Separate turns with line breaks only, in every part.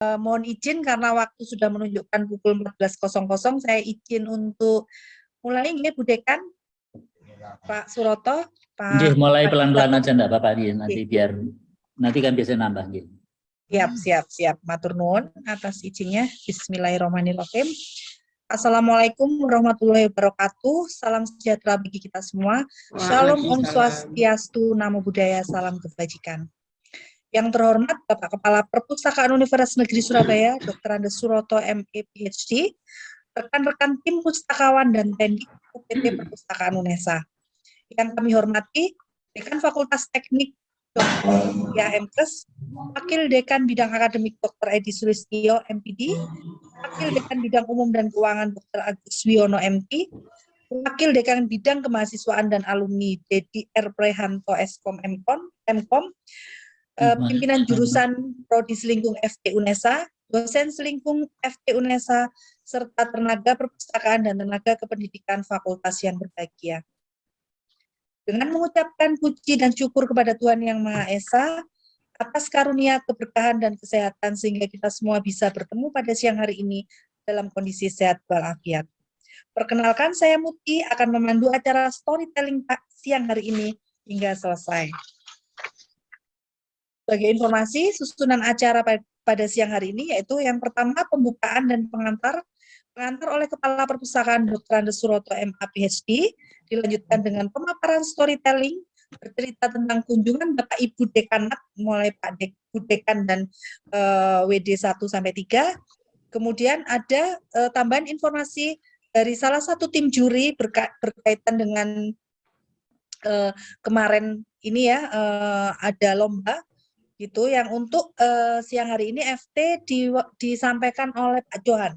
Mohon izin karena waktu sudah menunjukkan pukul 14.00, saya izin untuk mulai nggih Bu Dekan, Pak Suroto,
Nggih,
Pak
mulai
Pak
pelan-pelan
Dito.
aja enggak apa-apa nanti biar nanti kan biasa nambah nggih.
Siap. Matur nuwun atas izinnya. Bismillahirrahmanirrahim. Assalamualaikum warahmatullahi wabarakatuh. Salam sejahtera bagi kita semua. Shalom, Om Swastiastu, Namo Buddhaya, salam kebajikan. Yang terhormat Bapak Kepala Perpustakaan Universitas Negeri Surabaya, Dr. Andes Suroto, MA, PhD, rekan-rekan tim pustakawan dan pendik UPT Perpustakaan UNESA. Yang kami hormati, Dekan Fakultas Teknik Dr. Ya Mkes, Wakil Dekan Bidang Akademik Dr. Edi Sulistyo, MPD, Wakil Dekan Bidang Umum dan Keuangan Dr. Agus Wiono, MT, Wakil Dekan Bidang Kemahasiswaan dan Alumni Dedi R. Prehanto, Eskom, Mkom, pimpinan jurusan Prodi Selingkung FT UNESA, dosen Selingkung FT UNESA, serta tenaga perpustakaan dan tenaga kependidikan fakultas yang berbahagia. Dengan mengucapkan puji dan syukur kepada Tuhan Yang Maha Esa atas karunia, keberkahan, dan kesehatan sehingga kita semua bisa bertemu pada siang hari ini dalam kondisi sehat walafiat. Perkenalkan, saya Muti akan memandu acara storytelling siang hari ini hingga selesai. Sebagai informasi, susunan acara pada siang hari ini yaitu yang pertama pembukaan dan pengantar oleh Kepala Perpustakaan Dr. Andes Suroto, MA, PhD, dilanjutkan dengan pemaparan storytelling bercerita tentang kunjungan Bapak Ibu Dekanat mulai Pak Dekan dan WD 1 sampai 3. Kemudian ada tambahan informasi dari salah satu tim juri berkaitan dengan kemarin ini ya, ada lomba gitu yang untuk siang hari ini FT disampaikan oleh Pak Johan.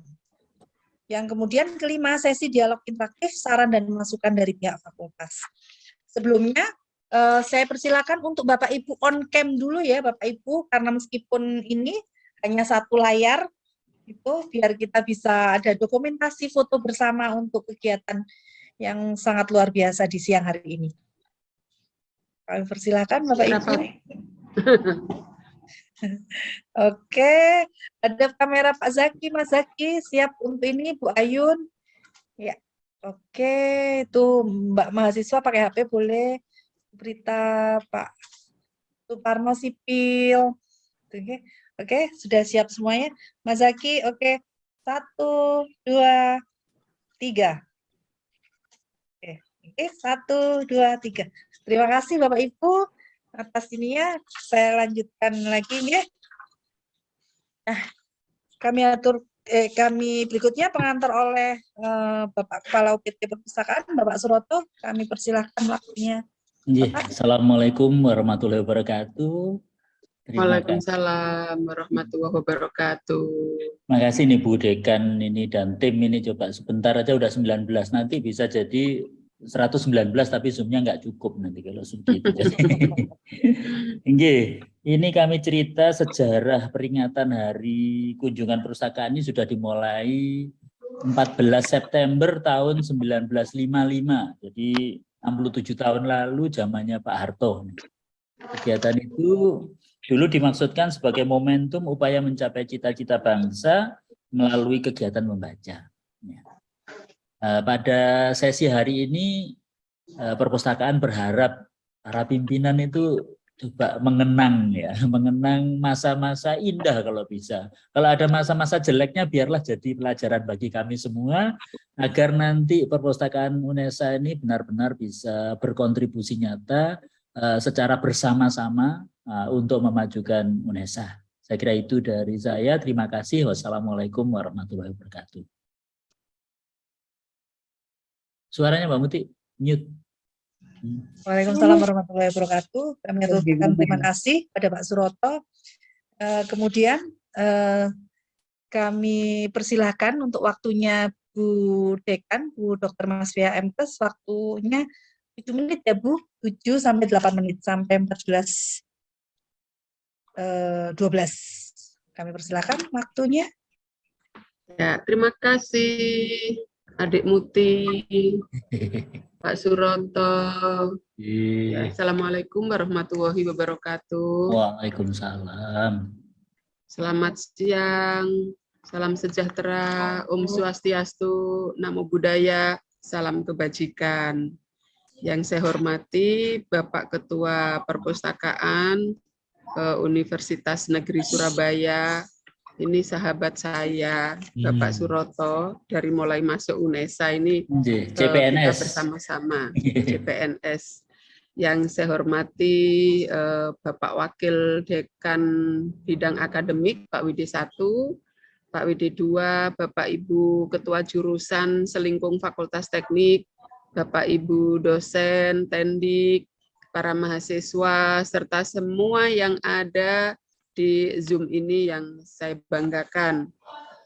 Yang kemudian kelima, sesi dialog interaktif, saran dan masukan dari pihak fakultas. Sebelumnya saya persilakan untuk Bapak Ibu on cam dulu ya Bapak Ibu, karena meskipun ini hanya satu layar itu biar kita bisa ada dokumentasi foto bersama untuk kegiatan yang sangat luar biasa di siang hari ini. Kami persilakan Bapak Ibu. Oke, ada kamera Pak Zaki, Mas Zaki siap untuk ini, Bu Ayun. Ya, oke, itu Mbak mahasiswa pakai HP boleh. Berita Pak Suparno sipil. Oke, sudah siap semuanya. Mas Zaki, oke. 1, 2, 3. Oke, 1, 2, 3. Terima kasih Bapak Ibu atas ininya. Saya lanjutkan lagi ya. Nah, kami berikutnya pengantar oleh Bapak Kepala UPT Perpustakaan, Bapak Suroto. Kami persilahkan waktunya.
Assalamualaikum warahmatullahi wabarakatuh.
Waalaikumsalam warahmatullahi wabarakatuh.
Terima kasih nih Bu Dekan ini dan tim ini, coba sebentar aja udah 19, nanti bisa jadi 119 tapi zoomnya nggak cukup nanti kalau segitu. Ini kami cerita sejarah peringatan Hari Kunjungan Perpustakaan ini sudah dimulai 14 September tahun 1955. Jadi 67 tahun lalu zamannya Pak Harto. Kegiatan itu dulu dimaksudkan sebagai momentum upaya mencapai cita-cita bangsa melalui kegiatan membaca. Pada sesi hari ini, perpustakaan berharap para pimpinan itu coba mengenang masa-masa indah kalau bisa. Kalau ada masa-masa jeleknya biarlah jadi pelajaran bagi kami semua agar nanti perpustakaan UNESA ini benar-benar bisa berkontribusi nyata secara bersama-sama untuk memajukan UNESA. Saya kira itu dari saya. Terima kasih. Wassalamualaikum warahmatullahi wabarakatuh. Suaranya Mbak Muti, mute.
Waalaikumsalam warahmatullahi wabarakatuh. Kami aturkan terima kasih pada Pak Suroto. Kemudian kami persilahkan untuk waktunya Bu Dekan, Bu Dr. Mas Fia Mkes, waktunya 7 menit ya Bu, 7 sampai 8 menit, sampai 14.12. Kami persilahkan waktunya.
Ya, terima kasih Adik Muti, Pak Suroto. Ya, Assalamualaikum warahmatullahi wabarakatuh.
Waalaikumsalam.
Selamat siang, salam sejahtera, Om Swastiastu, Namo Buddhaya, salam kebajikan. Yang saya hormati Bapak Ketua Perpustakaan Universitas Negeri Surabaya, ini sahabat saya, Bapak Suroto, dari mulai masuk UNESA ini kita
CPNS.
bersama-sama, CPNS. Yang saya hormati Bapak Wakil Dekan Bidang Akademik, Pak WD 1, Pak WD 2, Bapak Ibu Ketua Jurusan Selingkung Fakultas Teknik, Bapak Ibu dosen, tendik, para mahasiswa, serta semua yang ada di Zoom ini yang saya banggakan.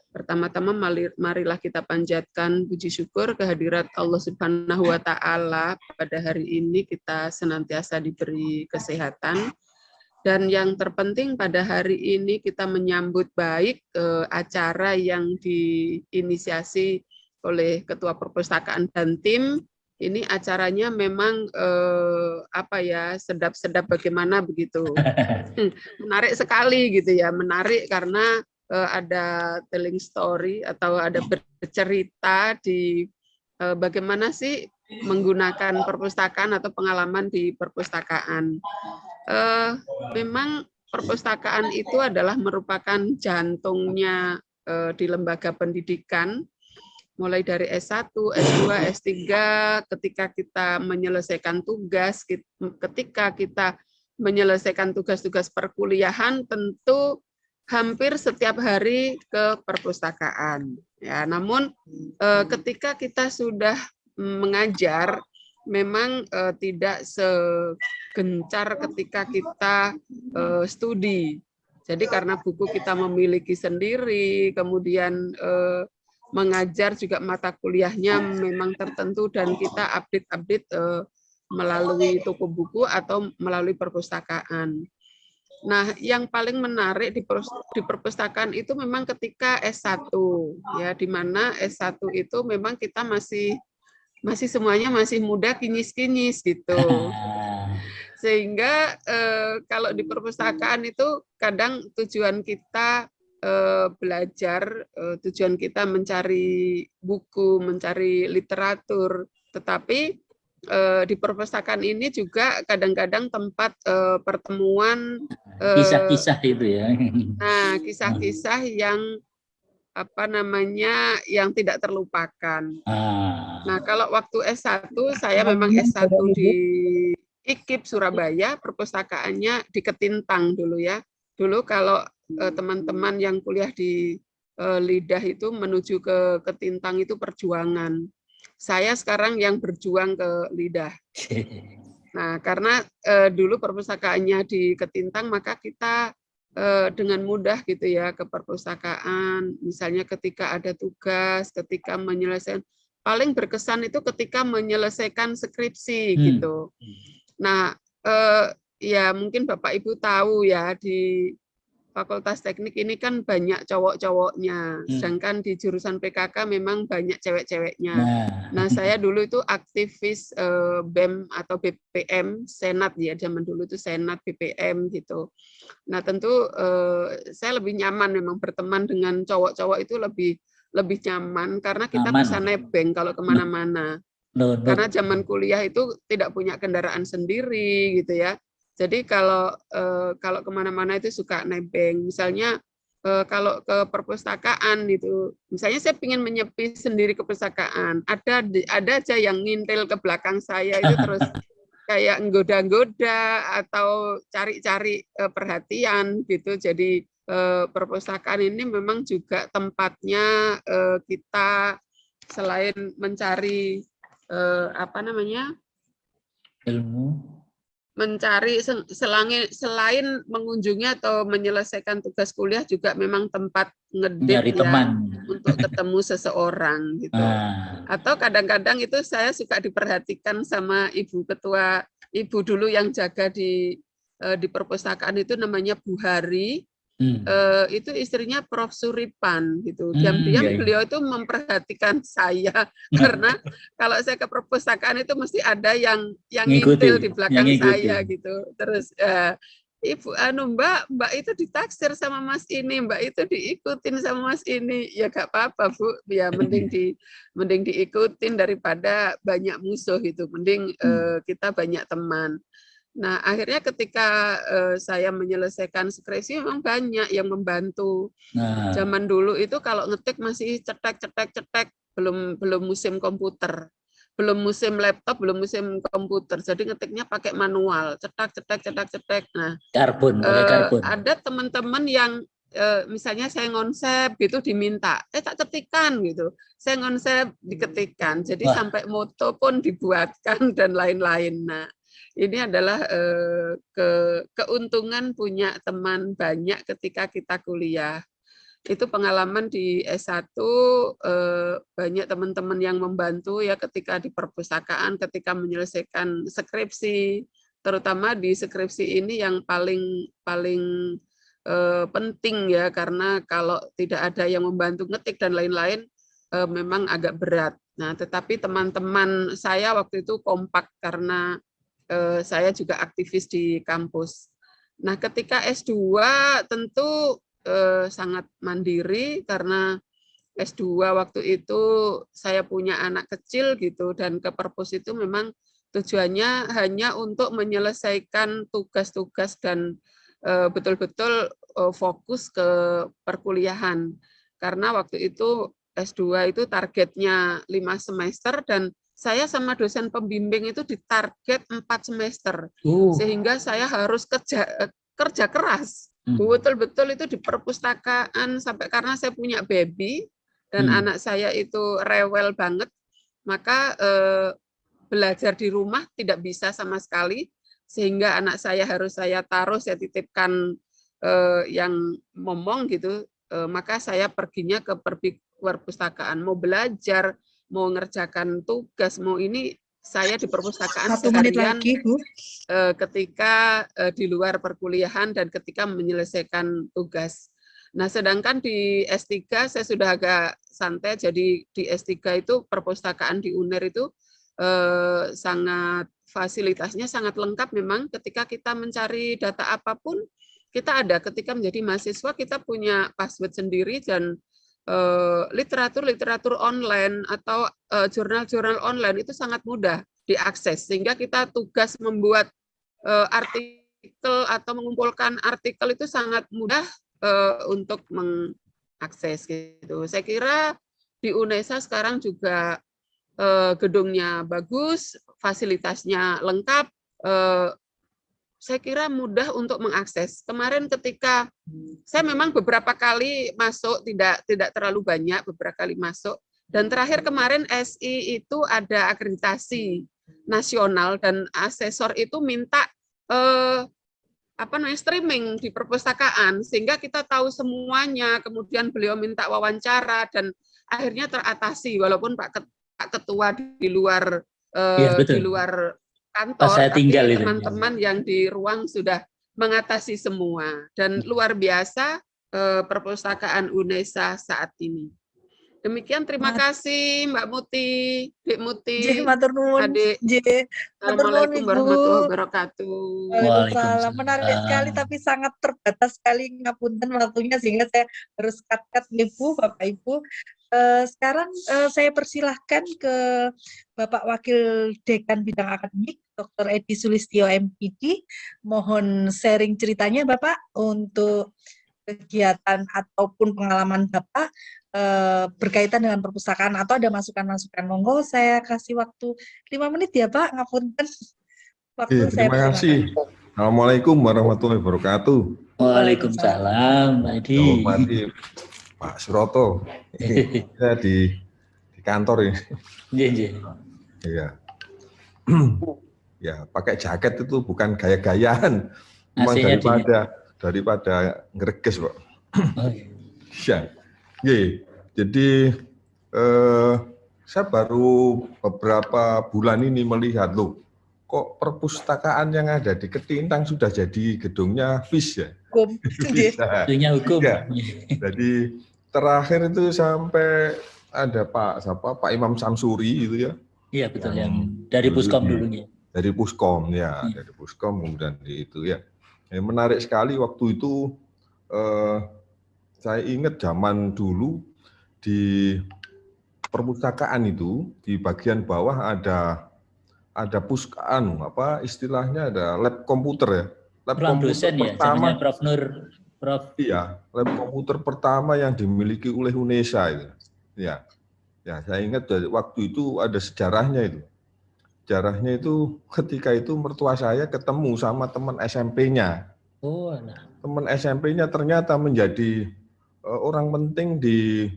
Pertama-tama marilah kita panjatkan puji syukur kehadirat Allah Subhanahu wa Ta'ala. Pada hari ini kita senantiasa diberi kesehatan. Dan yang terpenting pada hari ini kita menyambut baik acara yang diinisiasi oleh Ketua Perpustakaan dan tim. Ini acaranya memang sedap-sedap bagaimana begitu. Menarik sekali gitu ya, menarik karena ada telling story atau ada bercerita di bagaimana sih menggunakan perpustakaan atau pengalaman di perpustakaan. Memang perpustakaan itu adalah merupakan jantungnya di lembaga pendidikan, mulai dari S1, S2, S3, ketika kita menyelesaikan tugas, ketika kita menyelesaikan tugas-tugas perkuliahan, tentu hampir setiap hari ke perpustakaan. Ya, namun ketika kita sudah mengajar, memang tidak segencar ketika kita studi. Jadi karena buku kita memiliki sendiri, kemudian mengajar juga mata kuliahnya memang tertentu dan kita update melalui toko buku atau melalui perpustakaan. Nah, yang paling menarik di perpustakaan itu memang ketika S1 ya, di mana S1 itu memang kita masih semuanya masih muda, kinyis-kinyis gitu. Sehingga kalau di perpustakaan itu kadang tujuan kita belajar, tujuan kita mencari buku, mencari literatur, tetapi di perpustakaan ini juga kadang-kadang tempat pertemuan
kisah-kisah itu ya.
Nah, kisah-kisah yang yang tidak terlupakan. Nah, kalau waktu S1 saya memang S1 di IKIP Surabaya, perpustakaannya di Ketintang dulu ya. Dulu kalau teman-teman yang kuliah di Lidah itu menuju ke Ketintang itu perjuangan. Saya sekarang yang berjuang ke Lidah. Nah, karena dulu perpustakaannya di Ketintang, maka kita dengan mudah gitu ya ke perpustakaan. Misalnya ketika ada tugas, ketika menyelesaikan, paling berkesan itu ketika menyelesaikan skripsi gitu. Nah, ya mungkin Bapak Ibu tahu ya di Fakultas Teknik ini kan banyak cowok-cowoknya, sedangkan di jurusan PKK memang banyak cewek-ceweknya. Nah, saya dulu itu aktivis BEM atau BPM, Senat ya, zaman dulu itu Senat BPM gitu. Nah, tentu saya lebih nyaman memang berteman dengan cowok-cowok itu lebih nyaman karena kita bisa nebeng kalau kemana-mana. Karena zaman kuliah itu tidak punya kendaraan sendiri gitu ya. Jadi kalau kemana-mana itu suka nebeng. Misalnya kalau ke perpustakaan itu, misalnya saya ingin menyepi sendiri ke perpustakaan, ada aja yang ngintil ke belakang saya itu terus kayak nggoda-nggoda atau cari-cari perhatian gitu. Jadi perpustakaan ini memang juga tempatnya kita selain mencari
ilmu,
mencari selain mengunjungi atau menyelesaikan tugas kuliah juga memang tempat ngedit ya, teman untuk ketemu seseorang gitu. Atau kadang-kadang itu saya suka diperhatikan sama ibu ketua, ibu dulu yang jaga di perpustakaan itu namanya Bu Hari. Itu istrinya Prof. Suripan gitu. Diam-diam beliau itu memperhatikan saya karena kalau saya ke perpustakaan itu mesti ada yang ngintil di belakang saya gitu. Terus Ibu Mbak itu ditaksir sama Mas ini, Mbak itu diikutin sama Mas ini. Ya gak apa-apa, Bu. Ya mending diikutin daripada banyak musuh itu. Mending kita banyak teman. Nah, akhirnya ketika saya menyelesaikan skripsi memang banyak yang membantu.
Nah,
Zaman dulu itu kalau ngetik masih cetek, belum musim komputer. Belum musim laptop, belum musim komputer. Jadi ngetiknya pakai manual, cetak. Nah,
pakai karbon.
ada teman-teman yang misalnya saya ngonsep gitu diminta, tak ketikan gitu. Saya ngonsep diketikkan. Jadi sampai moto pun dibuatkan dan lain-lain. Nah, ini adalah keuntungan punya teman banyak ketika kita kuliah. Itu pengalaman di S1 banyak teman-teman yang membantu ya ketika di perpustakaan, ketika menyelesaikan skripsi, terutama di skripsi ini yang paling penting ya, karena kalau tidak ada yang membantu ngetik dan lain-lain memang agak berat. Nah, tetapi teman-teman saya waktu itu kompak karena saya juga aktivis di kampus. Nah, ketika S2 tentu sangat mandiri karena S2 waktu itu saya punya anak kecil gitu, dan ke perpus itu memang tujuannya hanya untuk menyelesaikan tugas-tugas dan betul-betul fokus ke perkuliahan. Karena waktu itu S2 itu targetnya 5 semester dan saya sama dosen pembimbing itu ditarget 4 semester. Sehingga saya harus kerja keras. Betul-betul itu di perpustakaan sampai karena saya punya baby dan anak saya itu rewel banget, maka belajar di rumah tidak bisa sama sekali, sehingga anak saya harus saya taruh, saya titipkan yang ngomong gitu, maka saya perginya ke perpustakaan, mau belajar, mau ngerjakan tugas, mau ini saya di perpustakaan seharian ketika di luar perkuliahan dan ketika menyelesaikan tugas. Nah, sedangkan di S3 saya sudah agak santai, jadi di S3 itu perpustakaan di UNER itu sangat fasilitasnya sangat lengkap memang. Ketika kita mencari data apapun, kita ada. Ketika menjadi mahasiswa, kita punya password sendiri dan literatur online atau jurnal-jurnal online itu sangat mudah diakses, sehingga kita tugas membuat artikel atau mengumpulkan artikel itu sangat mudah untuk mengakses gitu. Saya kira di UNESA sekarang juga gedungnya bagus, fasilitasnya lengkap, saya kira mudah untuk mengakses. Kemarin ketika saya memang beberapa kali masuk, tidak terlalu banyak, beberapa kali masuk. Dan terakhir kemarin SI itu ada akreditasi nasional dan asesor itu minta streaming di perpustakaan sehingga kita tahu semuanya. Kemudian beliau minta wawancara dan akhirnya teratasi walaupun Pak Ketua di luar di luar kantor, tapi teman-teman yang di ruang sudah mengatasi semua dan luar biasa perpustakaan UNESA saat ini. Demikian, terima kasih Mbak Muti, Dek Muti, Adik. Assalamualaikum warahmatullahi wabarakatuh.
Waalaikumsalam. Menarik sekali tapi sangat terbatas sekali ngapunten waktunya sehingga saya harus cut Ibu, Bapak Ibu. Sekarang saya persilahkan ke Bapak Wakil Dekan Bidang Akademik, Dr. Edi Sulistyo MPD. Mohon sharing ceritanya Bapak untuk kegiatan ataupun pengalaman Bapak berkaitan dengan perpustakaan atau ada masukan-masukan. Monggo saya kasih waktu 5 menit ya Pak, ngapunten.
Terima kasih. Assalamualaikum warahmatullahi wabarakatuh.
Waalaikumsalam, Pak Edi.
Pak Suroto, saya di kantor ini. Iya. Ya, pakai jaket itu bukan gaya-gayaan, memang daripada ngereges, Pak. Ya. Jadi saya baru beberapa bulan ini melihat loh, kok perpustakaan yang ada di Ketintang sudah jadi gedungnya FIS ya.
Gedungnya hukum.
Ya. Jadi terakhir itu sampai ada Pak Imam Samsuri itu ya.
Iya betul yang dari Puskom dulunya.
Dari Puskom ya, dari Puskom kemudian di itu ya. Menarik sekali waktu itu, saya ingat zaman dulu di perpustakaan itu di bagian bawah ada istilahnya ada lab komputer ya. Lab
Ruang
komputer
dosen ya,
pertama,
zamannya Prof. Nur, Prof.
iya, lab komputer pertama yang dimiliki oleh UNESA itu. Ya, saya ingat dari waktu itu ada sejarahnya itu. Sejarahnya itu ketika itu mertua saya ketemu sama teman SMP-nya.
Oh, alah.
Teman SMP-nya ternyata menjadi orang penting di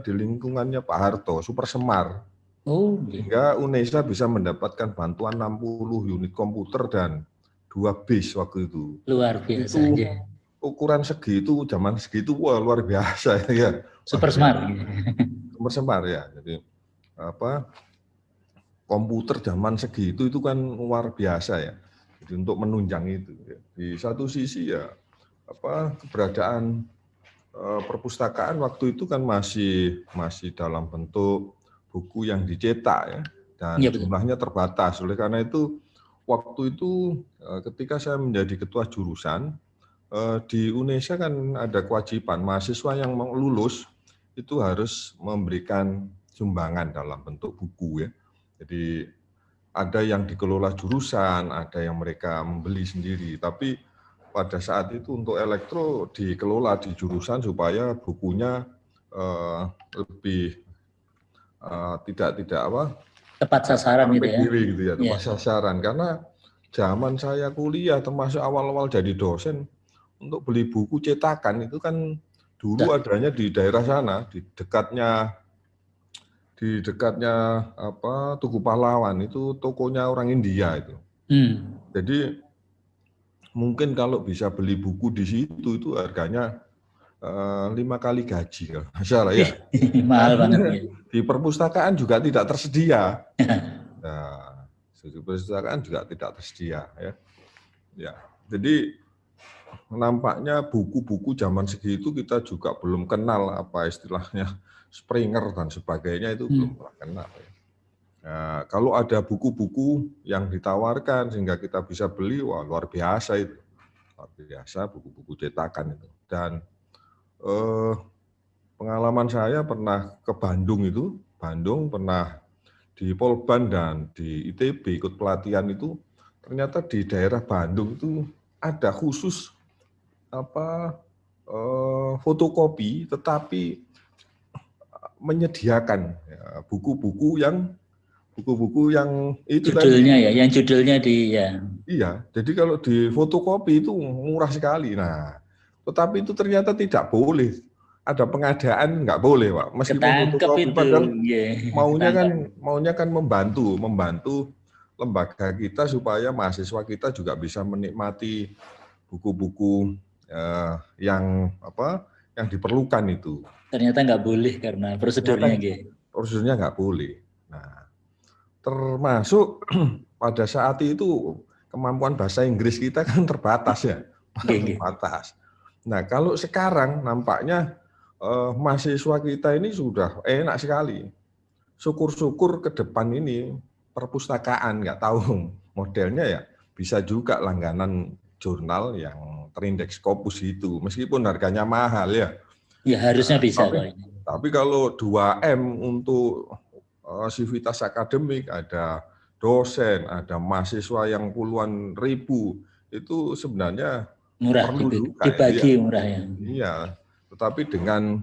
lingkungannya Pak Harto, Super Semar.
Oh, gitu.
Sehingga UNESA bisa mendapatkan bantuan 60 unit komputer dan 2 bis waktu itu.
Luar biasa.
Itu
Ya.
ukuran segitu, zaman segitu, wah luar biasa ya.
Super smart.
Super Semar ya. Jadi komputer zaman segitu itu kan luar biasa ya. Jadi untuk menunjang itu. Ya. Di satu sisi ya keberadaan perpustakaan waktu itu kan masih dalam bentuk buku yang dicetak ya, dan jumlahnya terbatas. Oleh karena itu waktu itu ketika saya menjadi ketua jurusan di UNESA kan ada kewajiban mahasiswa yang mau lulus itu harus memberikan sumbangan dalam bentuk buku ya. Jadi ada yang dikelola jurusan, ada yang mereka membeli sendiri. Tapi pada saat itu untuk elektro dikelola di jurusan supaya bukunya lebih tidak
tepat sasaran gitu ya.
Gitu ya, tepat sasaran. Karena zaman saya kuliah termasuk awal-awal jadi dosen untuk beli buku cetakan itu kan dulu adanya di daerah sana, di dekatnya Tugu Pahlawan itu tokonya orang India itu. Jadi mungkin kalau bisa beli buku di situ itu harganya 5 kali gaji kalau nggak salah ya.
Mahal banget ya.
Di perpustakaan juga tidak tersedia. Nah, di perpustakaan juga tidak tersedia ya. Ya, jadi nampaknya buku-buku zaman segitu kita juga belum kenal apa istilahnya Springer dan sebagainya itu belum pernah kenal. Ya. Nah, kalau ada buku-buku yang ditawarkan sehingga kita bisa beli, wah luar biasa itu. Luar biasa buku-buku cetakan itu. Dan pengalaman saya pernah ke Bandung pernah di Polban dan di ITB ikut pelatihan itu, ternyata di daerah Bandung itu ada khusus fotokopi tetapi menyediakan buku-buku yang itu
judulnya tadi, yang judulnya
Iya, jadi kalau di fotokopi itu murah sekali. Nah, tetapi itu ternyata tidak boleh. Ada pengadaan nggak boleh, Pak. Meskipun fotokopi padahal maunya kan membantu lembaga kita supaya mahasiswa kita juga bisa menikmati buku-buku yang diperlukan itu.
Ternyata nggak boleh karena prosedurnya
prosedurnya nggak boleh. Nah, termasuk pada saat itu kemampuan bahasa Inggris kita kan terbatas ya, terbatas. Nah, kalau sekarang nampaknya mahasiswa kita ini sudah enak sekali. Syukur-syukur ke depan ini perpustakaan, nggak tahu modelnya ya, bisa juga langganan jurnal yang terindeks Scopus itu, meskipun harganya mahal ya.
Ya harusnya bisa.
Tapi kalau 2M untuk sivitas akademik, ada dosen, ada mahasiswa yang puluhan ribu, itu sebenarnya
murah, dibagi murah ya.
Iya, tetapi dengan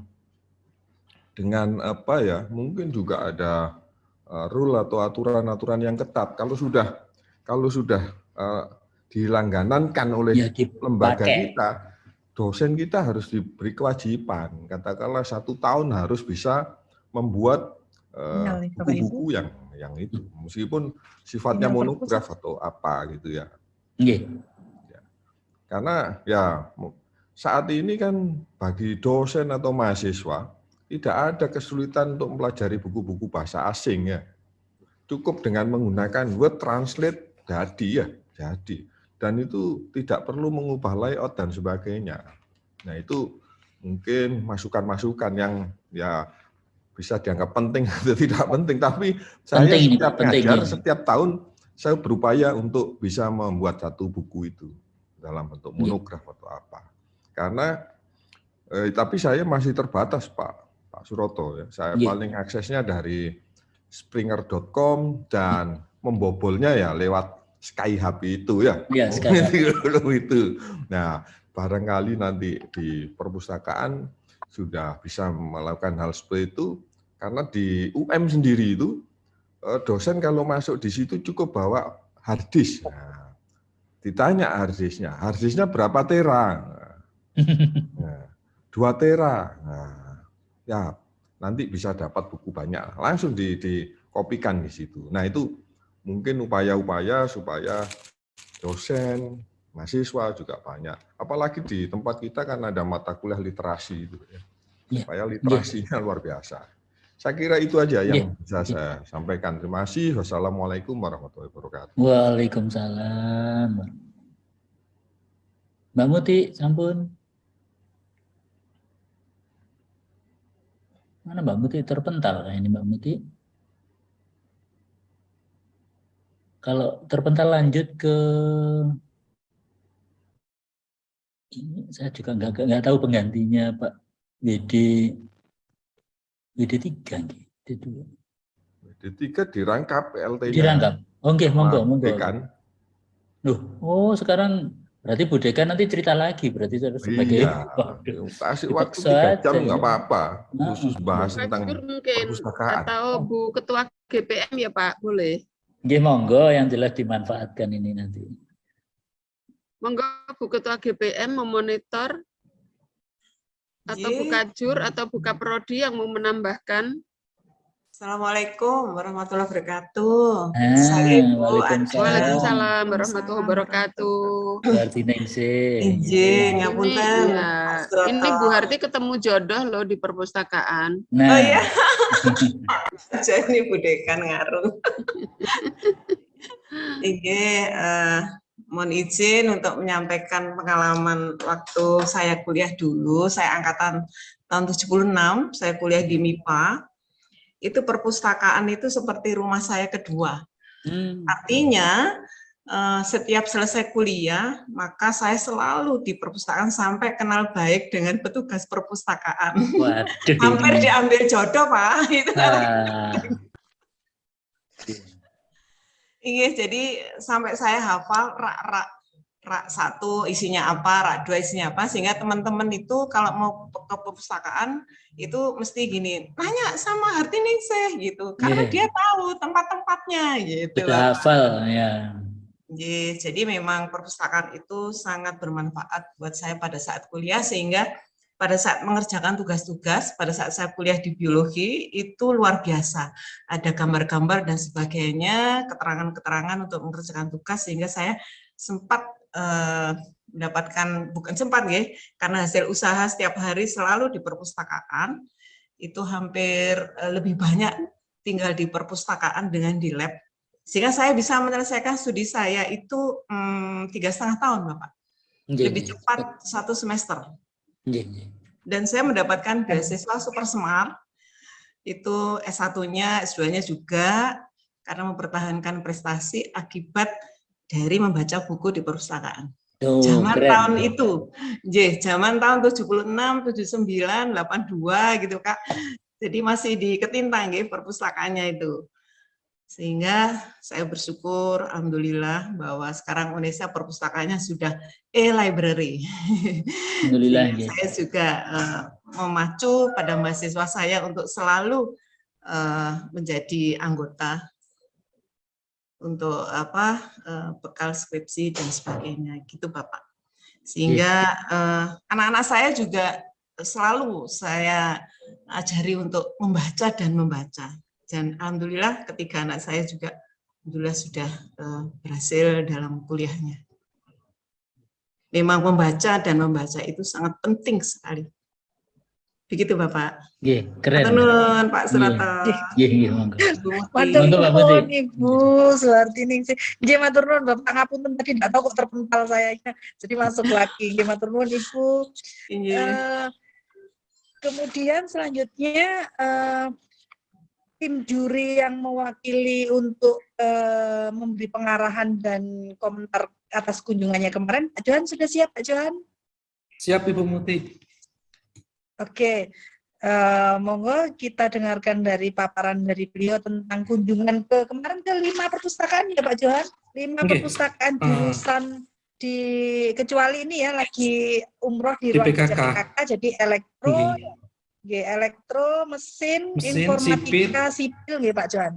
mungkin juga ada rule atau aturan-aturan yang ketat. Kalau sudah dilangganankan oleh lembaga kita, dosen kita harus diberi kewajiban. Katakanlah 1 tahun harus bisa membuat buku-buku yang itu, meskipun sifatnya monograf atau apa gitu ya. Karena ya saat ini kan bagi dosen atau mahasiswa tidak ada kesulitan untuk mempelajari buku-buku bahasa asing ya. Cukup dengan menggunakan Word Translate jadi. Dan itu tidak perlu mengubah layout dan sebagainya. Nah, itu mungkin masukan-masukan yang ya bisa dianggap penting atau tidak penting, tapi saya setiap ngajar, setiap tahun saya berupaya untuk bisa membuat satu buku itu. dalam bentuk monograf atau apa. Karena tapi saya masih terbatas Pak Suroto ya. Saya paling aksesnya dari springer.com dan membobolnya ya lewat SkyHub itu ya. Itu. Nah, barangkali nanti di perpustakaan sudah bisa melakukan hal seperti itu, karena di UM sendiri itu dosen kalau masuk di situ cukup bawa hard disk. Nah, ditanya hard disknya berapa tera? Nah, 2 tera. Nah, ya nanti bisa dapat buku banyak, langsung dikopikan di situ. Nah, itu mungkin upaya-upaya supaya dosen, mahasiswa juga banyak. Apalagi di tempat kita kan ada mata kuliah literasi itu ya. Supaya literasinya luar biasa. Saya kira itu aja yang bisa saya sampaikan. Terima kasih. Wassalamualaikum warahmatullahi wabarakatuh.
Waalaikumsalam. Mbak Muti, sampun. Mana Mbak Muti terpental kayak ini Mbak Muti? Kalau terpental lanjut ke ini, saya juga nggak tahu penggantinya Pak WD3 WD2.
WD3 dirangkap LT-nya.
Dirangkap. Oke, monggo.
Kan?
Oh, sekarang berarti Bu Dekan nanti cerita lagi berarti sebagai
kasih waktu 3 jam nggak apa-apa khusus bahas tentang
mungkin,
perpustakaan.
atau Bu Ketua GPM ya Pak, boleh?
Nggih, monggo, yang jelas dimanfaatkan ini nanti.
Monggo Bu Ketua GPM memonitor atau buka jur atau buka prodi yang mau menambahkan.
Assalamualaikum warahmatullahi wabarakatuh.
Waalaikumsalam warahmatullahi wabarakatuh.
Berarti
Izin, ngapunten.
Ini Bu Harti ketemu jodoh loh di perpustakaan.
Nah.
Oh iya. Jadi Bu Dekan ngaruh. Mohon izin untuk menyampaikan pengalaman waktu saya kuliah dulu. Saya angkatan tahun 76, saya kuliah di MIPA. Itu perpustakaan itu seperti rumah saya kedua. Artinya setiap selesai kuliah, maka saya selalu di perpustakaan sampai kenal baik dengan petugas perpustakaan.
Waduh.
Hampir diambil jodoh Pak. Itu Iya, jadi sampai saya hafal rak 1 isinya apa, rak 2 isinya apa, sehingga teman-teman itu kalau mau ke perpustakaan itu mesti gini, nanya sama Hartiningsih gitu, karena dia tahu tempat-tempatnya gitu.
Sudah hafal ya.
Jadi memang perpustakaan itu sangat bermanfaat buat saya pada saat kuliah, sehingga pada saat mengerjakan tugas-tugas, pada saat saya kuliah di biologi, itu luar biasa. Ada gambar-gambar dan sebagainya, keterangan-keterangan untuk mengerjakan tugas, sehingga saya sempat mendapatkan, bukan sempat ya, karena hasil usaha setiap hari selalu di perpustakaan, itu hampir lebih banyak tinggal di perpustakaan dengan di lab. Sehingga saya bisa menyelesaikan studi saya itu 3,5 tahun, Bapak. Lebih cepat 1 semester. Dan saya mendapatkan beasiswa Super Smart, itu S1-nya, S2-nya juga, karena mempertahankan prestasi akibat dari membaca buku di perpustakaan. Zaman tahun itu, zaman tahun 76, 79, 82 gitu Kak. Jadi masih di Ketintang perpustakaannya itu. Sehingga saya bersyukur, alhamdulillah, bahwa sekarang Indonesia perpustakaannya sudah e-library.
Alhamdulillah.
Saya juga memacu pada mahasiswa saya untuk selalu menjadi anggota untuk bekal skripsi dan sebagainya, gitu Bapak. Sehingga anak-anak saya juga selalu saya ajari untuk membaca dan membaca. Dan alhamdulillah ketiga anak saya juga alhamdulillah sudah berhasil dalam kuliahnya. Memang membaca dan membaca itu sangat penting sekali. Begitu Bapak.
Keren.
Matur Pak Suroto.
Matur nuwun Ibu Hartiningsih. Nggih matur nuwun Bapak, ngapunten tadi enggak tahu kok terpental saya. Jadi masuk lagi. Nggih matur nuwun Ibu. Kemudian selanjutnya tim juri yang mewakili untuk memberi pengarahan dan komentar atas kunjungannya kemarin. Pak Johan sudah siap, Pak Johan?
Siap, Ibu Muti.
Oke, monggo kita dengarkan dari paparan dari beliau tentang kunjungan kemarin ke 5 perpustakaan ya Pak Johan, 5 perpustakaan jurusan di, kecuali ini ya lagi umroh di ruang kerja PKK, jadi elektro, mesin, informatika, sipil nggih Pak Johan.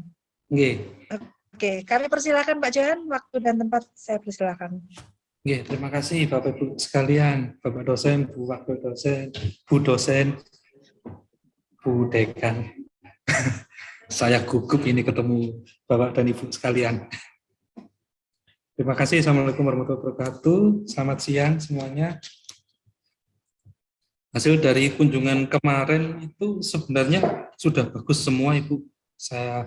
Oke, kami persilakan Pak Johan, waktu dan tempat saya persilakan.
Terima kasih Bapak Ibu sekalian, Bapak dosen, Bu Wakil dosen, Bu dosen, Bu dekan. Saya gugup ini ketemu Bapak dan Ibu sekalian. Terima kasih. Assalamualaikum warahmatullahi wabarakatuh. Selamat siang semuanya. Hasil dari kunjungan kemarin itu sebenarnya sudah bagus semua Ibu. Saya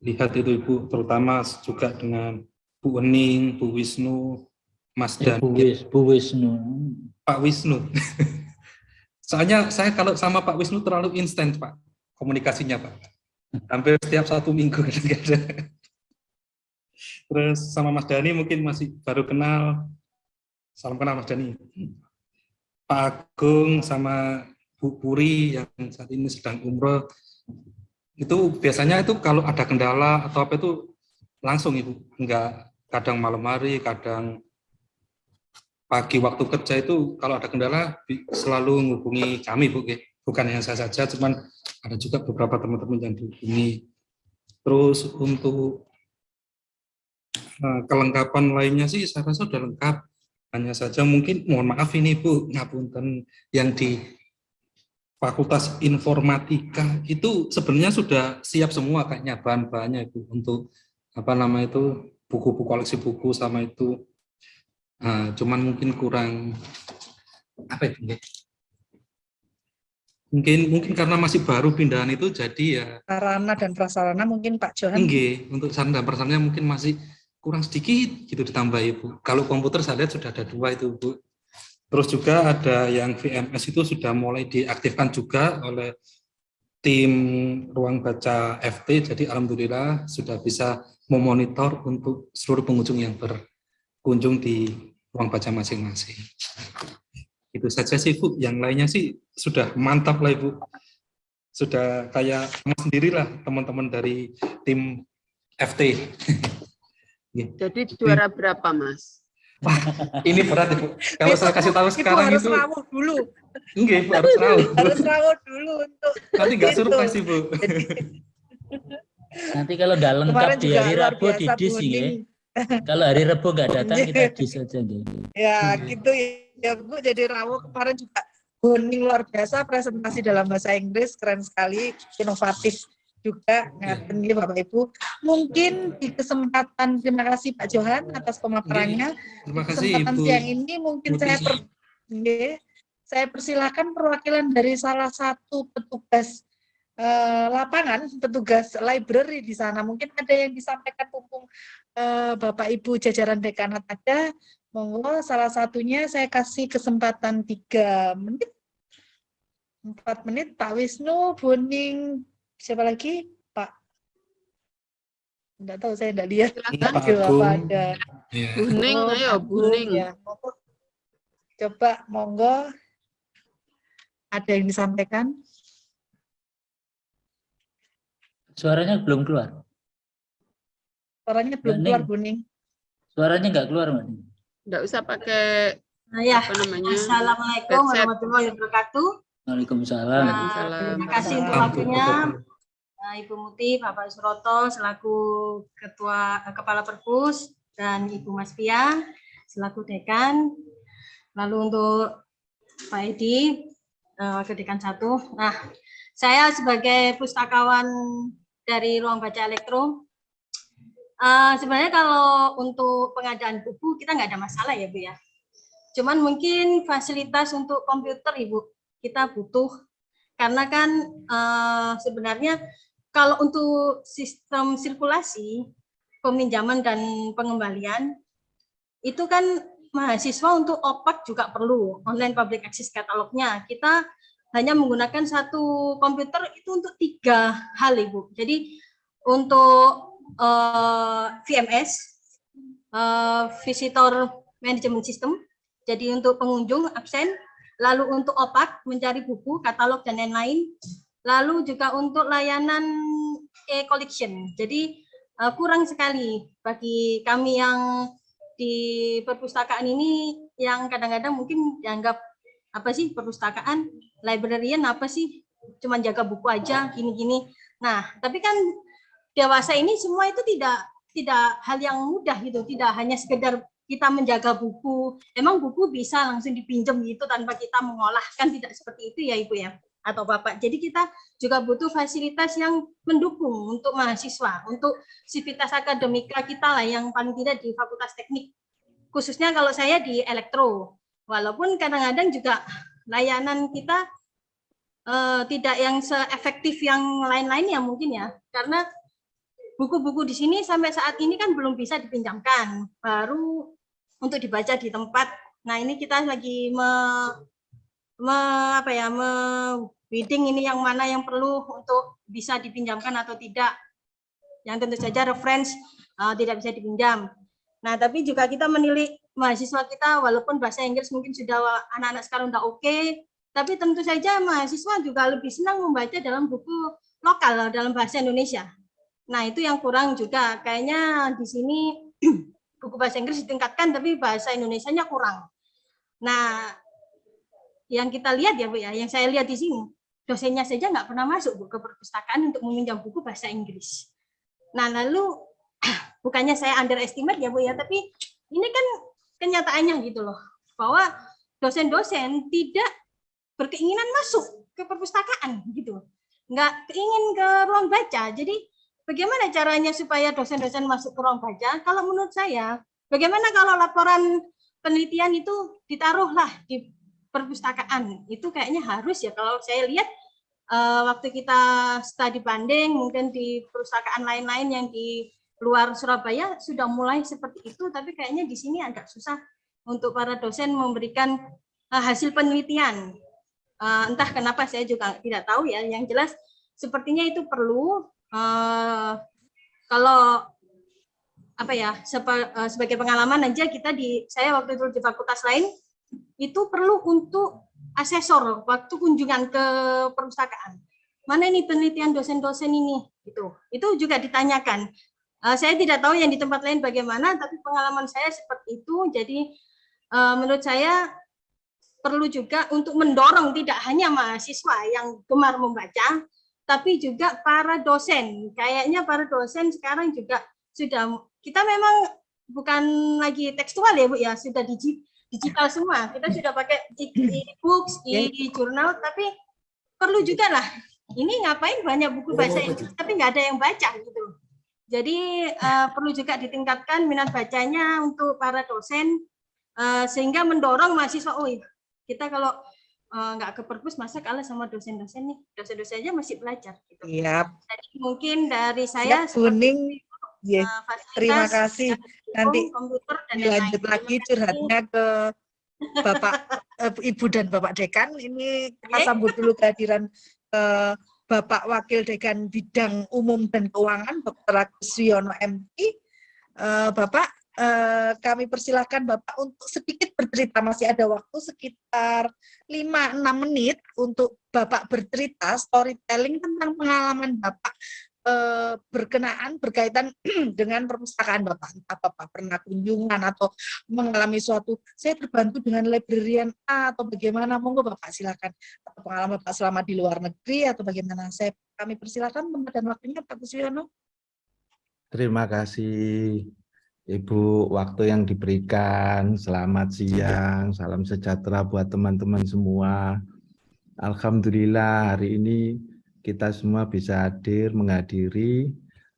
lihat itu Ibu, terutama juga dengan Bu Ening, Bu Wisnu, Mas Dani,
Bu Wisnu.
Pak Wisnu. Soalnya saya kalau sama Pak Wisnu terlalu instan Pak, komunikasinya Pak. Hampir setiap 1 minggu kadang-kadang. Terus sama Mas Dani mungkin masih baru kenal. Salam kenal Mas Dani. Pak Agung sama Bu Puri yang saat ini sedang umroh. Itu biasanya itu kalau ada kendala atau apa itu langsung Ibu. Enggak kadang malam hari, kadang pagi waktu kerja itu kalau ada kendala selalu menghubungi kami Bu. Bukan hanya saya saja, cuman ada juga beberapa teman-teman yang dihubungi. Terus untuk kelengkapan lainnya sih saya rasa sudah lengkap. Hanya saja mungkin mohon maaf ini Bu, ngapunten yang di Fakultas Informatika itu sebenarnya sudah siap semua kayaknya bahan-bahannya Ibu untuk apa nama itu buku-buku koleksi buku sama itu. Cuman mungkin kurang apa itu? Mungkin karena masih baru pindahan itu jadi ya
sarana dan prasarana mungkin Pak Johan.
Untuk sarana dan prasarananya mungkin masih kurang sedikit gitu ditambah Ibu. Kalau komputer saya lihat sudah ada 2 itu Bu. Terus juga ada yang VMS itu sudah mulai diaktifkan juga oleh tim Ruang Baca FT. Jadi alhamdulillah sudah bisa memonitor untuk seluruh pengunjung yang berkunjung di ruang baca masing-masing. Itu saja sih Bu. Yang lainnya sih sudah mantap lah Ibu. Sudah kayak sendirilah teman-teman dari tim FT.
Jadi juara berapa Mas?
Wah, ini berat Ibu. Kalau saya kasih tahu sekarang
harus
itu
rawuh dulu.
Enggak, Ibu harus rawuh.
Harus rawuh dulu untuk
nanti nggak surprise Ibu.
Nanti kalau nggak lengkap di hari Rabu di dis ya. Kalau hari Rabu nggak datang kita dis aja gitu.
Ya gitu ya Bu, jadi rawuh kemarin juga boning luar biasa, presentasi dalam bahasa Inggris keren sekali, inovatif juga. Ngaten nggih Bapak Ibu. Mungkin di kesempatan, terima kasih Pak Johan atas pemaparannya.
Terima kasih
kesempatan
Ibu.
siang ini mungkin saya persilakan perwakilan dari salah satu petugas lapangan, petugas library di sana. Mungkin ada yang disampaikan mumpung Bapak Ibu jajaran dekanat ada. Monggo, salah satunya saya kasih kesempatan 3 menit. 4 menit Pak Wisnu, Boning, siapa lagi? Pak? Enggak tahu, saya enggak lihat.
Pak Agung.
Ada.
Boning, ayo Boning.
Ya. Coba monggo. Ada yang disampaikan?
Suaranya belum keluar.
Suaranya belum keluar, Boning.
Suaranya nggak keluar, Mbak.
Nggak usah pakai apa namanya.
Assalamualaikum warahmatullahi wabarakatuh.
Waalaikumsalam.
Waalaikumsalam.
Terima kasih untuk waktunya Ibu Muti, Bapak Suroto selaku Kepala Perpus dan Ibu Mas Pia selaku dekan. Lalu untuk Pak Edi, Wakil Dekan 1. Nah, saya sebagai pustakawan dari Ruang Baca Elektro, sebenarnya kalau untuk pengadaan buku kita nggak ada masalah ya Bu ya. Cuman mungkin fasilitas untuk komputer Ibu kita butuh, karena kan sebenarnya kalau untuk sistem sirkulasi, peminjaman dan pengembalian, itu kan mahasiswa untuk OPAK juga perlu, online public access catalognya. Kita hanya menggunakan satu komputer itu untuk 3 hal, Ibu. Jadi untuk VMS, Visitor Management System, jadi untuk pengunjung absen, lalu untuk OPAC, mencari buku, katalog, dan lain-lain, lalu juga untuk layanan e-collection. Jadi kurang sekali bagi kami yang di perpustakaan ini, yang kadang-kadang mungkin dianggap apa sih perpustakaan, librarian apa sih, cuma jaga buku aja, gini-gini. Nah, tapi kan dewasa ini semua itu tidak hal yang mudah gitu, tidak hanya sekedar kita menjaga buku. Emang buku bisa langsung dipinjam gitu tanpa kita mengolah, kan tidak seperti itu ya Ibu ya atau Bapak. Jadi kita juga butuh fasilitas yang mendukung untuk mahasiswa, untuk sivitas akademika kita lah, yang paling tidak di Fakultas Teknik. Khususnya kalau saya di elektro. Walaupun kadang-kadang juga layanan kita tidak yang seefektif yang lain-lain ya mungkin ya. Karena buku-buku di sini sampai saat ini kan belum bisa dipinjamkan, baru untuk dibaca di tempat. Nah, ini kita lagi bidding ini yang mana yang perlu untuk bisa dipinjamkan atau tidak. Yang tentu saja reference tidak bisa dipinjam. Nah, tapi juga kita menilik mahasiswa kita, walaupun bahasa Inggris mungkin sudah anak-anak sekarang udah oke, tapi tentu saja mahasiswa juga lebih senang membaca dalam buku lokal dalam bahasa Indonesia. Nah, itu yang kurang juga. Kayaknya di sini buku bahasa Inggris ditingkatkan, tapi bahasa Indonesianya kurang. Nah, yang kita lihat ya Bu ya, yang saya lihat di sini, dosennya saja nggak pernah masuk Bu ke perpustakaan untuk meminjam buku bahasa Inggris. Nah, lalu bukannya saya underestimate ya Bu ya, tapi ini kan kenyataannya gitu loh, bahwa dosen-dosen tidak berkeinginan masuk ke perpustakaan gitu, nggak keingin ke ruang baca. Jadi bagaimana caranya supaya dosen-dosen masuk ke ruang baca? Kalau menurut saya, bagaimana kalau laporan penelitian itu ditaruhlah di perpustakaan? Itu kayaknya harus ya. Kalau saya lihat waktu kita studi banding, mungkin di perpustakaan lain-lain yang di luar Surabaya sudah mulai seperti itu, tapi kayaknya di sini agak susah untuk para dosen memberikan hasil penelitian. Entah kenapa, saya juga tidak tahu ya. Yang jelas sepertinya itu perlu. Kalau apa ya, sebagai pengalaman aja kita saya waktu itu di fakultas lain itu perlu untuk asesor waktu kunjungan ke perpustakaan. Mana ini penelitian dosen-dosen ini gitu. Itu juga ditanyakan. Saya tidak tahu yang di tempat lain bagaimana, tapi pengalaman saya seperti itu. Jadi menurut saya perlu juga untuk mendorong tidak hanya mahasiswa yang gemar membaca, tapi juga para dosen. Kayaknya para dosen sekarang juga sudah, kita memang bukan lagi tekstual ya Bu ya, sudah digital semua. Kita sudah pakai e-books, e-jurnal, tapi perlu juga lah. Ini ngapain banyak buku bahasa Inggris tapi nggak ada yang baca gitu. Jadi perlu juga ditingkatkan minat bacanya untuk para dosen, sehingga mendorong mahasiswa, oh kita kalau nggak ke perpus masa kalah sama dosen-dosen nih, dosen-dosen aja masih belajar gitu.
Yep.
Jadi mungkin dari saya
kuning, terima kasih. Nanti
komputer dan
dilanjut lagi curhatnya ke Bapak Ibu dan Bapak Dekan. Ini kita sambut dulu kehadiran Bapak Wakil Dekan Bidang Umum dan Keuangan, Dr. Agus Wiono MT. Bapak, kami persilahkan Bapak untuk sedikit bercerita. Masih ada waktu sekitar 5-6 menit untuk Bapak bercerita, storytelling tentang pengalaman Bapak berkaitan dengan perpustakaan Bapak. Entah Bapak pernah kunjungan atau mengalami suatu, saya terbantu dengan librarian A atau bagaimana, monggo Bapak silakan. Atau pengalaman Bapak selama di luar negeri atau bagaimana. Kami persilakan tempat dan waktunya Pak Kuswiono.
Terima kasih Ibu, waktu yang diberikan. Selamat siang, salam sejahtera buat teman-teman semua. Alhamdulillah hari ini kita semua bisa menghadiri.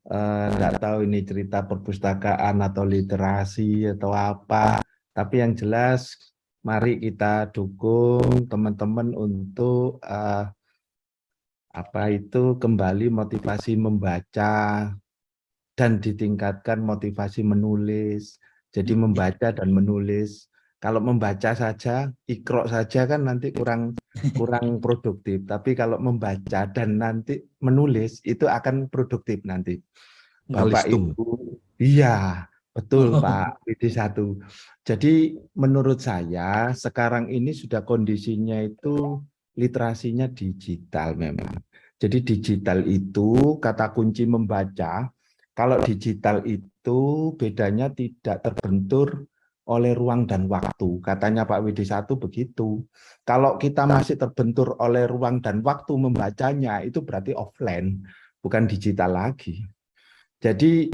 Nggak tahu ini cerita perpustakaan atau literasi atau apa, tapi yang jelas mari kita dukung teman-teman untuk kembali motivasi membaca dan ditingkatkan motivasi menulis. Jadi membaca dan menulis, Kalau membaca saja, ikro saja kan nanti kurang produktif. Tapi kalau membaca dan nanti menulis itu akan produktif nanti. Bapak
Ngelistung.
Ibu, iya betul Pak PD1. Jadi menurut saya sekarang ini sudah kondisinya itu literasinya digital memang. Jadi digital itu kata kunci membaca. Kalau digital itu bedanya tidak terbentur oleh ruang dan waktu. Katanya Pak WD1 begitu. Kalau kita masih terbentur oleh ruang dan waktu membacanya, itu berarti offline, bukan digital lagi. Jadi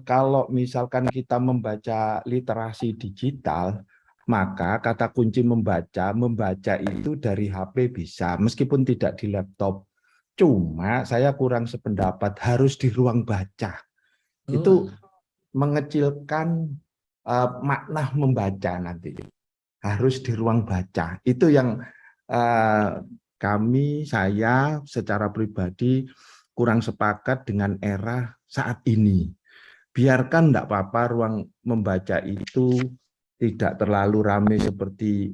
kalau misalkan kita membaca literasi digital, maka kata kunci membaca itu dari HP bisa, meskipun tidak di laptop. Cuma saya kurang sependapat harus di ruang baca. Itu mengecilkan makna membaca nanti. Harus di ruang baca. Itu yang saya secara pribadi kurang sepakat dengan era saat ini. Biarkan enggak apa-apa ruang membaca itu tidak terlalu ramai seperti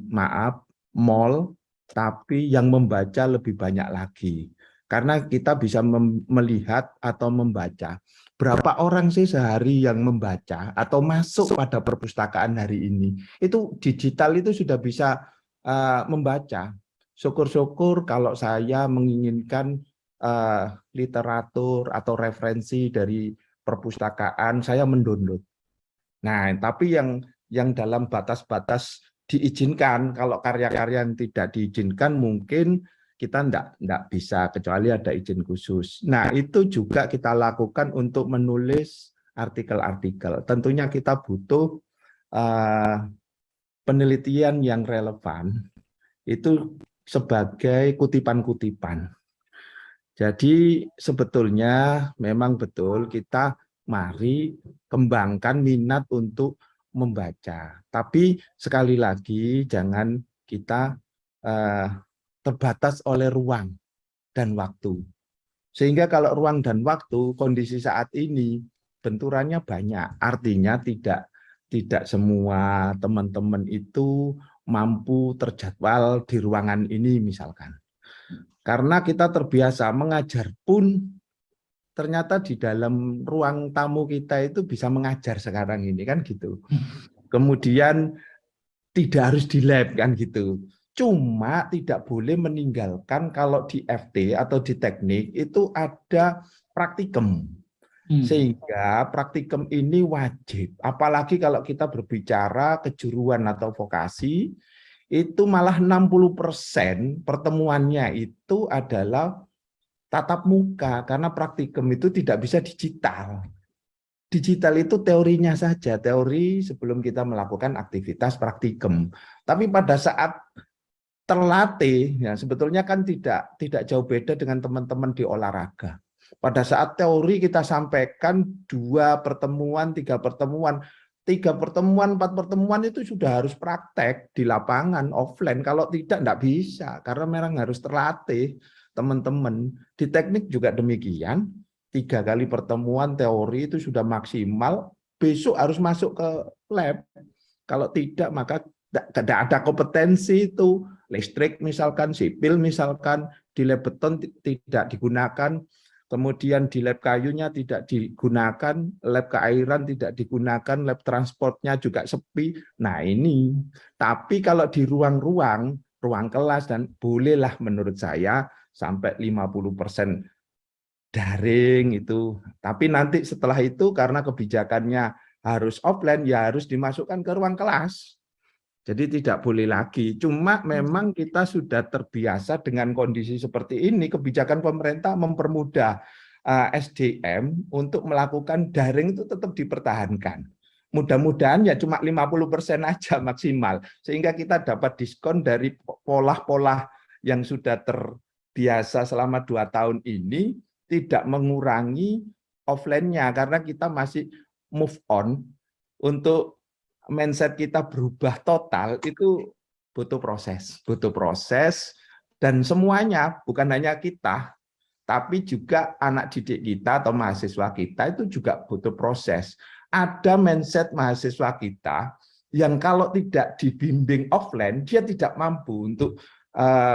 mall, tapi yang membaca lebih banyak lagi. Karena kita bisa melihat atau membaca berapa orang sih sehari yang membaca atau masuk pada perpustakaan hari ini. Itu digital itu sudah bisa membaca. Syukur-syukur kalau saya menginginkan literatur atau referensi dari perpustakaan, saya mendownload. Nah, tapi yang dalam batas-batas diizinkan, kalau karya-karya yang tidak diizinkan mungkin kita enggak bisa, kecuali ada izin khusus. Nah, itu juga kita lakukan untuk menulis artikel-artikel. Tentunya kita butuh penelitian yang relevan, itu sebagai kutipan-kutipan. Jadi sebetulnya memang betul kita mari kembangkan minat untuk membaca. Tapi sekali lagi jangan kita terbatas oleh ruang dan waktu. Sehingga kalau ruang dan waktu kondisi saat ini benturannya banyak. Artinya tidak semua teman-teman itu mampu terjadwal di ruangan ini misalkan. Karena kita terbiasa mengajar pun ternyata di dalam ruang tamu kita itu bisa mengajar sekarang ini kan gitu. Kemudian tidak harus di lab kan gitu. Cuma tidak boleh meninggalkan kalau di FT atau di teknik itu ada praktikum. Sehingga praktikum ini wajib. Apalagi kalau kita berbicara kejuruan atau vokasi, itu malah 60% pertemuannya itu adalah tatap muka. Karena praktikum itu tidak bisa digital. Digital itu teorinya saja, teori sebelum kita melakukan aktivitas praktikum. Tapi pada saat terlatih, ya sebetulnya kan tidak jauh beda dengan teman-teman di olahraga. Pada saat teori kita sampaikan 2 pertemuan, 3 pertemuan, 3 pertemuan, 4 pertemuan itu sudah harus praktek di lapangan, offline. Kalau tidak bisa, karena memang harus terlatih teman-teman. Di teknik juga demikian, 3 kali pertemuan teori itu sudah maksimal, besok harus masuk ke lab. Kalau tidak, maka tidak ada kompetensi itu. Listrik misalkan, sipil misalkan, di lab beton tidak digunakan, kemudian di lab kayunya tidak digunakan, lab keairan tidak digunakan, lab transportnya juga sepi. Nah ini, tapi kalau di ruang-ruang, ruang kelas, dan bolehlah menurut saya sampai 50% daring itu. Tapi nanti setelah itu karena kebijakannya harus offline, ya harus dimasukkan ke ruang kelas. Jadi tidak boleh lagi. Cuma memang kita sudah terbiasa dengan kondisi seperti ini. Kebijakan pemerintah mempermudah SDM untuk melakukan daring itu tetap dipertahankan. Mudah-mudahan ya cuma 50% aja maksimal. Sehingga kita dapat diskon dari pola-pola yang sudah terbiasa selama 2 tahun ini, tidak mengurangi offline-nya. Karena kita masih move on untuk mindset kita berubah total itu butuh proses dan semuanya, bukan hanya kita, tapi juga anak didik kita atau mahasiswa kita itu juga butuh proses. Ada mindset mahasiswa kita yang kalau tidak dibimbing offline, dia tidak mampu untuk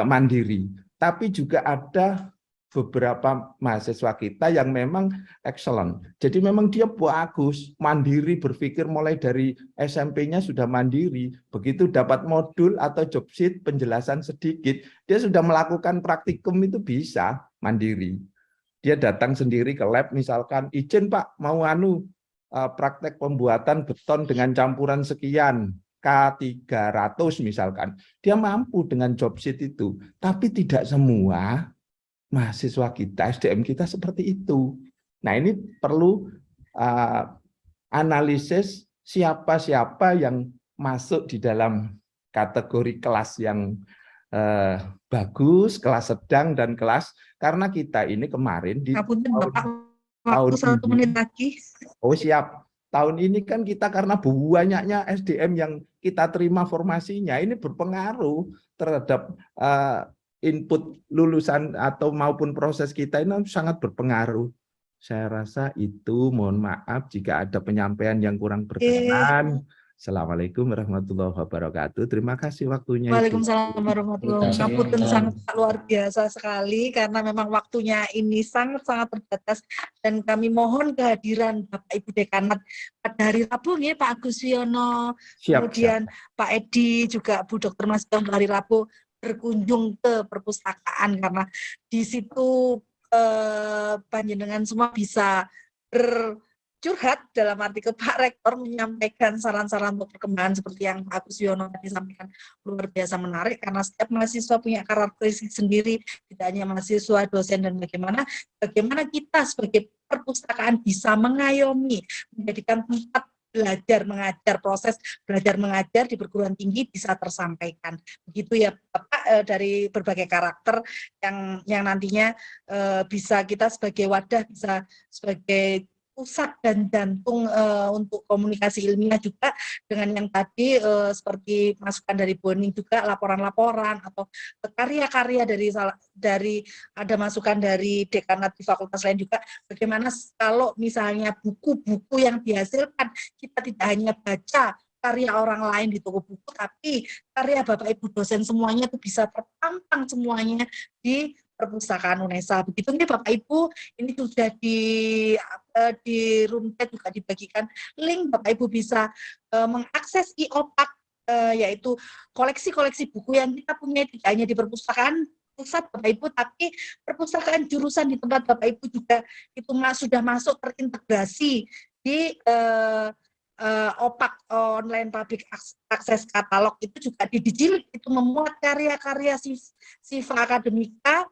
mandiri. Tapi juga ada beberapa mahasiswa kita yang memang excellent. Jadi memang dia bagus, mandiri, berpikir mulai dari SMP-nya sudah mandiri. Begitu dapat modul atau job sheet, penjelasan sedikit, dia sudah melakukan praktikum itu bisa mandiri. Dia datang sendiri ke lab, misalkan, izin Pak, mau praktek pembuatan beton dengan campuran sekian, K300 misalkan. Dia mampu dengan job sheet itu. Tapi tidak semua mahasiswa kita, SDM kita seperti itu. Nah, ini perlu analisis siapa-siapa yang masuk di dalam kategori kelas yang bagus, kelas sedang, dan kelas, karena kita ini kemarin di
waktu 1 menit lagi.
Oh siap. Tahun ini kan kita karena banyaknya SDM yang kita terima formasinya, ini berpengaruh terhadap input lulusan atau maupun proses kita ini sangat berpengaruh. Saya rasa itu, mohon maaf jika ada penyampaian yang kurang berkenan. Assalamualaikum warahmatullahi wabarakatuh. Terima kasih waktunya.
Waalaikumsalam warahmatullahi wabarakatuh. Sangat luar biasa sekali karena memang waktunya ini sangat terbatas dan kami mohon kehadiran Bapak Ibu Dekanat pada hari Rabu ya Pak Agus Wiono, kemudian Pak Edi juga Bu Dr. Mas untuk hari Rabu berkunjung ke perpustakaan karena di situ panjenengan semua bisa curhat dalam arti ke Pak Rektor menyampaikan saran-saran untuk perkembangan seperti yang Pak Agus Wiono tadi sampaikan, luar biasa menarik karena setiap mahasiswa punya karakteristik sendiri, tidak hanya mahasiswa, dosen, dan bagaimana kita sebagai perpustakaan bisa mengayomi, menjadikan tempat belajar mengajar, proses belajar mengajar di perguruan tinggi bisa tersampaikan. Begitu ya Bapak, dari berbagai karakter yang nantinya bisa kita sebagai wadah, bisa sebagai pusat dan jantung untuk komunikasi ilmiah juga dengan yang tadi seperti masukan dari Boni juga laporan-laporan atau karya-karya dari ada masukan dari dekanat di fakultas lain juga bagaimana kalau misalnya buku-buku yang dihasilkan kita tidak hanya baca karya orang lain di toko buku tapi karya Bapak Ibu dosen semuanya itu bisa terpampang semuanya di perpustakaan UNESA. Begitu nih Bapak Ibu, ini sudah di room chat juga dibagikan link Bapak Ibu bisa mengakses e-opak yaitu koleksi-koleksi buku yang kita punya tidak hanya di perpustakaan pusat Bapak Ibu, tapi perpustakaan jurusan di tempat Bapak Ibu juga itu sudah masuk terintegrasi di opak online public access katalog itu juga di Digilik itu memuat karya-karya sifat akademika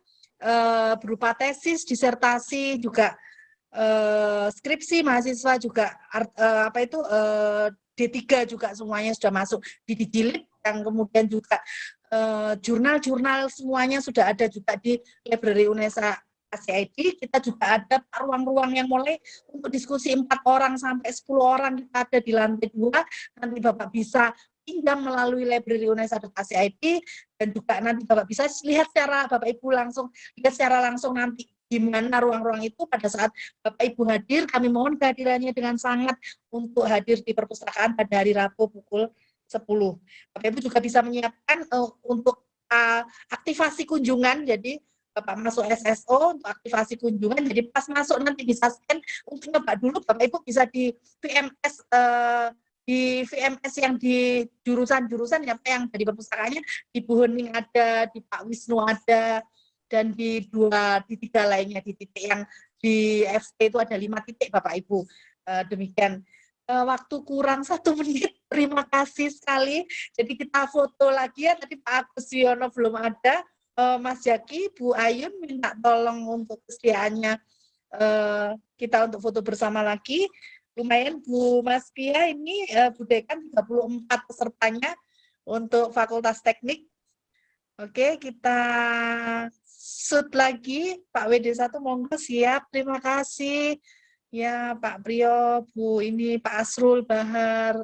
berupa tesis, disertasi juga skripsi mahasiswa juga D3 juga semuanya sudah masuk di Digilik yang kemudian juga jurnal-jurnal semuanya sudah ada juga di Library UNESA ACID. Kita juga ada ruang-ruang yang mulai untuk diskusi 4 orang sampai 10 orang kita ada di lantai 2. Nanti Bapak bisa pinjam melalui Library UNESA.ACID dan juga nanti Bapak bisa lihat secara Bapak Ibu lihat secara langsung nanti di mana ruang-ruang itu pada saat Bapak Ibu hadir. Kami mohon kehadirannya dengan sangat untuk hadir di perpustakaan pada hari Rabu pukul 10. Bapak Ibu juga bisa menyiapkan untuk aktivasi kunjungan, jadi Bapak masuk SSO untuk aktivasi kunjungan, jadi pas masuk nanti bisa scan untuk nyoba dulu Bapak Ibu bisa di VMS yang di jurusan-jurusan yang dari perpustakaannya di Bu Hening ada, di Pak Wisnu ada, dan di 3 lainnya di titik yang di FC itu ada 5 titik Bapak Ibu. Demikian. Waktu kurang 1 menit, terima kasih sekali. Jadi kita foto lagi ya, tadi Pak Agus Wiono belum ada, Mas Jaki, Bu Ayun minta tolong untuk kesediaannya kita untuk foto bersama lagi. Lumayan Bu Mas Pia ini Bu Dekan 34 pesertanya untuk Fakultas Teknik. Oke, kita shoot lagi. Pak WD1 monggo siap. Terima kasih. Ya, Pak Priyo, Bu ini Pak Asrul Bahar.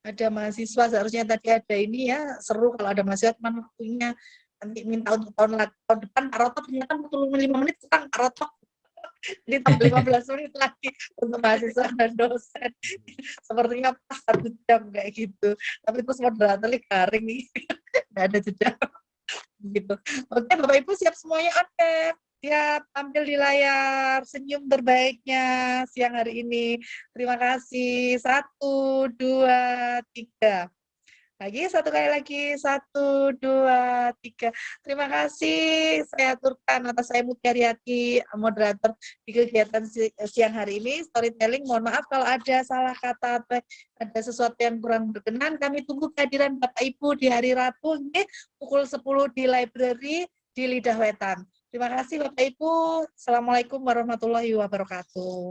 Ada mahasiswa seharusnya tadi ada ini ya, seru kalau ada mahasiswa teman waktunya nanti minta untuk tahun depan. Pak Roto ternyata 45 menit kurang Pak Roto. Ditambah 15 menit lagi untuk mahasiswa dan dosen. Sepertinya pas 1 jam kayak gitu. Tapi terus moderatornya garing nih. Nggak ada jeda. Gitu. Oke, Bapak Ibu siap semuanya on cam. Siap tampil di layar senyum terbaiknya siang hari ini. Terima kasih. 1, 2, 3. Lagi, satu kali lagi. 1, 2, 3. Terima kasih. Saya aturkan atas saya Mutiaryati, moderator di kegiatan siang hari ini, storytelling. Mohon maaf kalau ada salah kata atau ada sesuatu yang kurang berkenan. Kami tunggu kehadiran Bapak Ibu di hari Rabu ini, pukul 10 di library di Lidah Wetan. Terima kasih Bapak Ibu. Assalamualaikum warahmatullahi wabarakatuh.